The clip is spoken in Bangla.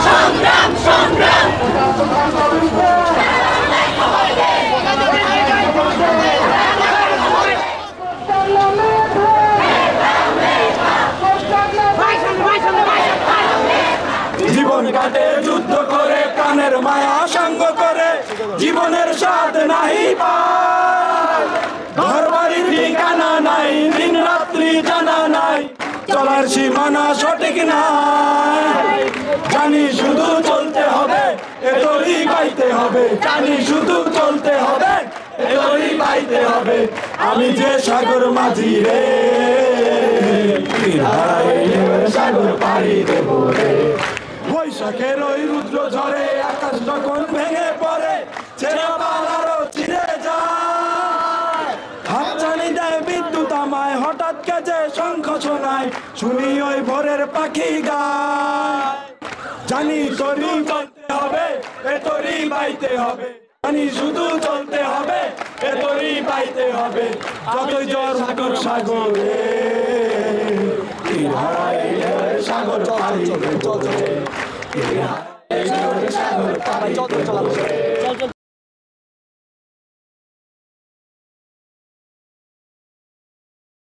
সংগ্রাম সংগ্রাম জীবন কাটে যুদ্ধ করে প্রাণের মায়া সঙ্গ করে জীবনের স্বাদ নাই পায় ঘর বাড়ির ঠিকানা নাই দিন রাত্রি জানা নাই চলার সীমানা সঠিক নাই জানি শুধু চলতে হবে এতই পাইতে হবে জানি শুধু চলতে হবে এতই পাইতে হবে আমি যে সাগর মাঝি রে সাগর পাড়ি দেব রে বৈশাখের ওই রুদ্র ঝরে আকাশ যখন ভেঙে পড়ে ছেড়ে পালারও চিরে যায় হাতছানি দেয় বিদ্যুৎ আমায় হঠাৎ কেজে শঙ্খ শোনায় শুনি ওই ভোরের পাখি গায় জানি তোরই চলতে হবে এ তোরই বাইতে হবে জানি শুধু চলতে হবে এ তোরই বাইতে হবে যতই জ্বর সাগর সাগরে সাগর পাড়ি চলতে সাগর পাড়ি চলতে